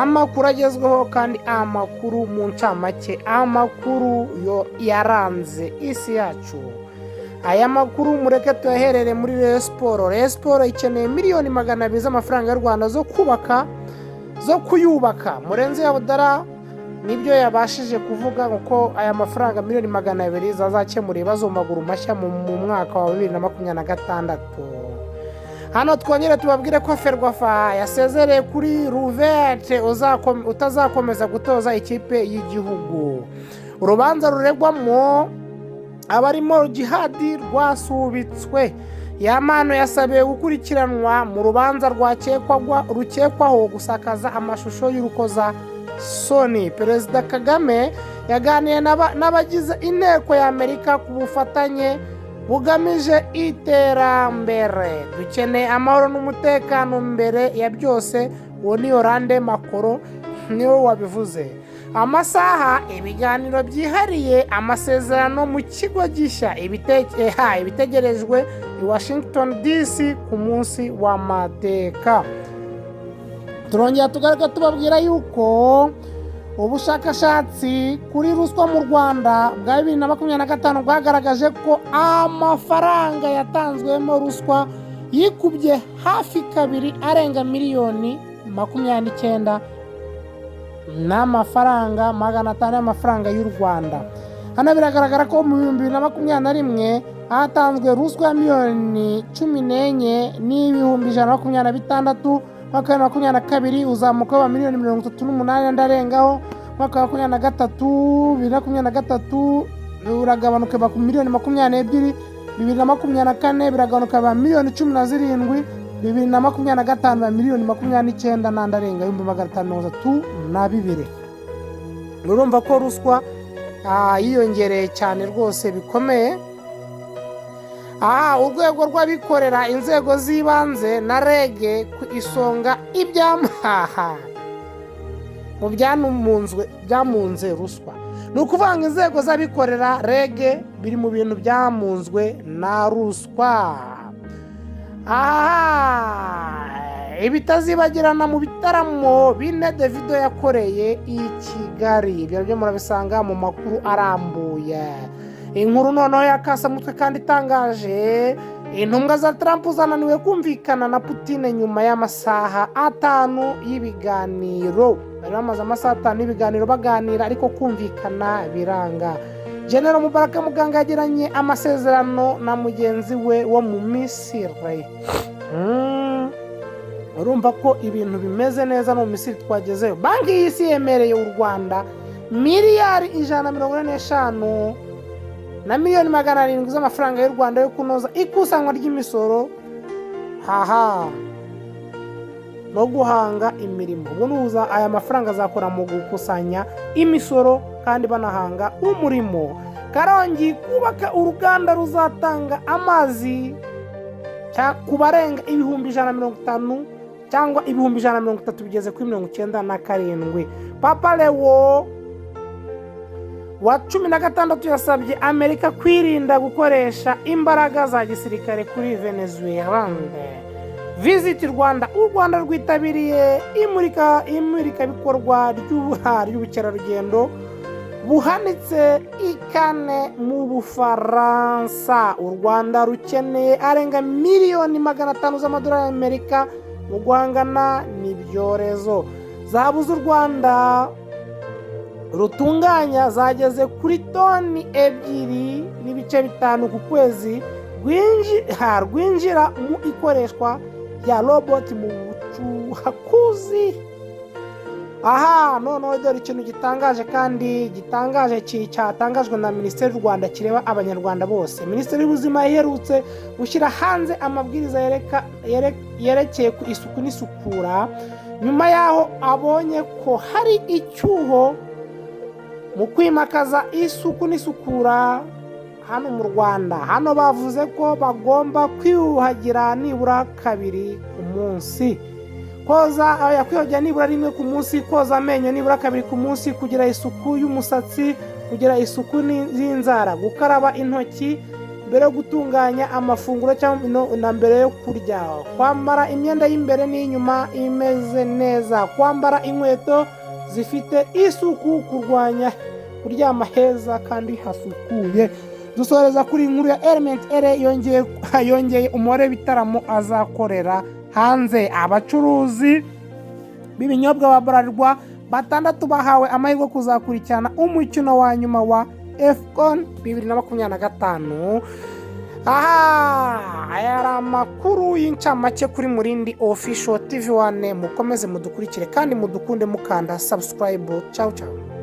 amakuru agezweho kandi amakuru mu ncamake, amakuru yaranze isi yacu. Aya makuru mureke tuyaherere muri Rayon Sports. Rayon Sports ikeneye miliyoni 200 z'amafaranga y'u Rwanda zo kuyubaka. Murenzi Abdara nibyo yabashije kuvuga ko aya mafaranga miliyoni 200 zazakemura ibibazo mu maguru mashya mu mwaka wa 2026. Hano twongere tubabwire ko Ferwafa yasezereye kuri Ruvete utazakomeza gutoza ikipe y'igihugu. Urubanza ruregwamo abarimo jihadi rwasubitswe. Yamano yasabiwe gukurikiranwa mu rubanza rukekwaho gusakaza amashusho y'urukoza soni. Perezida Kagame yaganiye n'abagize inteko ya Amerika ku bufatanye bugamije iterambere. Dukeneye amahoro n'umutekano mbere ya byose. Uwo ni Orande Makoro niwe wabivuze. Amasaha, ibiganiro byihariye, amasezerano mu kigo gishya, ibitegerejwe i Washington DC ku munsi w'amateka. Turongera tugaruka tubabwira yuko ubushakashatsi kuri ruswa mu Rwanda bwa 2025 bwagaragaje ko amafaranga yatanzwemo ruswa yikubye hafi kabiri arenga miliyoni 29 n'amafaranga 500 y'amafaranga y'u Rwanda. Hano biragaragara ko mu 2021 hatanzwe ruswa ya miliyoni 14 n'ibihumbi 126. Mwaka wa 2022 uzamuka wa miliyoni 38 ndarengaho. Mwaka wa 2023 uragabanuka ba miliyoni 22. 2024 biragabanuka ba miliyoni 17. 2025 ba miliyoni 29 nandarenga 1532. Urumva ko ruswa yiyongereye cyane rwose bikomeye. Urwego rw'abikorera, inzego z'ibanze na rege ku isonga mu byamunze ruswa. Ni ukuvuga ngo inzego z'abikorera, rege biri mu bintu byamunzwe na ruswa. Ibitazibagirana mu bitaramo bine Davido yakoreye i Kigali. Ibyo byo murabisanga mu makuru arambuye. Inkuru noneho yakasamutwe kandi itangaje. Intumwa za Trump zananiwe kumvikana na Putin nyuma y'amasaha 5 y'ibiganiro. Bari bamaze amasaha 5 y'ibiganiro baganira ariko kumvikana biranga. General Mubaraka Muganga yagiranye amasezerano na mugenzi we wo mu Misiri. Urumva ko ibintu bimeze neza no mu Misiri twagezeyo. Banki y'isi yemereye u Rwanda miliyari 145 na miliyoni 700 z'amafaranga y'u Rwanda yo kunoza ikusanwa ry'imisoro no guhanga imirimo. Ubunuza aya mafaranga azakora mu gukusanya imisoro kandi banahanga umurimo. Karongi kubaka uruganda ruzatanga amazi ku barenga 150 cyangwa 130 bigeze kuri 97. Papa Leo wa 16 yasabye Amerika kwirinda gukoresha imbaraga za gisirikare kuri Venezuela. Visit Rwanda. U Rwanda rwitabiriye imurika bikorwa ry'ubukerarugendo buhanitse ikane mu Bufaransa. U Rwanda rukeneye arenga miliyoni 500 z'amadolari y'Amerika mu guhangana n'ibyorezo. Zahabu z'u Rwanda rutunganya zageze kuri toni 2.5 ku kwezi. Rwinjira mu ikoreshwa ya robot mu bucukuzi. Noneho dore ikintu gitangaje cyatangajwe na Minisiteri y'u Rwanda kireba abanyarwanda bose. Minisiteri y'ubuzima iherutse gushyira hanze amabwiriza yerekeye ku isuku n'isukura nyuma yaho abonye ko hari icyuho mu kwimakaza isuku n'isukura hano mu Rwanda. Hano bavuze ko bagomba kwiyuhagira nibura 2 ku munsi. Kwiyuhagira nibura 1 ku munsi, koza amenyo nibura 2 ku munsi, kugira isuku y'umusatsi, kugira isuku y'inzara, gukaraba intoki mbere yo gutunganya amafunguro cyangwa na mbere yo kurya, kwambara imyenda y'imbere n'inyuma imeze neza, kwambara inkweto zifite isuku, kurwanya kuryama heza kandi hasukuye. Dusoreza kuri inkuru ya Element Ere yongeye umubare w'ibitaramo azakorera hanze. Abacuruzi b'ibinyobwa ba Bralirwa 6 bahawe amahirwe kuzakurikirana umukino wa nyuma wa AFCON 2025. Aya ari amakuru y'incamake kuri Murindi Official TV1. Mukomeze mudukurikire kandi mudukunde mukanda subscribe. Ciao ciao.